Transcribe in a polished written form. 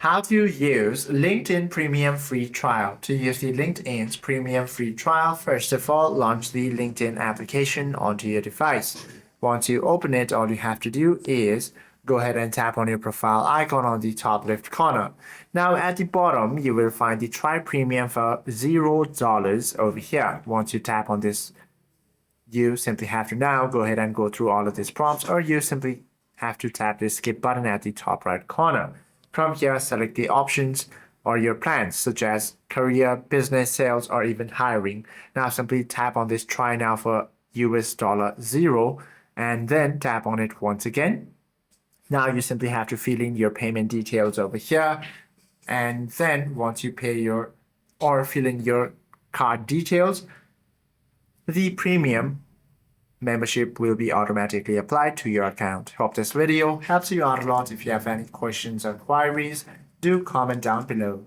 How to use LinkedIn Premium Free Trial. To use the LinkedIn's Premium Free Trial, first of all, launch the LinkedIn application onto your device. Once you open it, all you have to do is go ahead and tap on your profile icon on the top left corner. Now at the bottom, you will find the Try Premium for $0 over here. Once you tap on this, you simply have to now go ahead and go through all of these prompts, or you simply have to tap the skip button at the top right corner. From here, select the options or your plans, such as career, business, sales, or even hiring. Now simply tap on this try now for $0 and then tap on it once again. Now you simply have to fill in your payment details over here. And then once you pay your or fill in your card details, the premium membership will be automatically applied to your account. Hope this video helps you out a lot. If you have any questions or queries, do comment down below.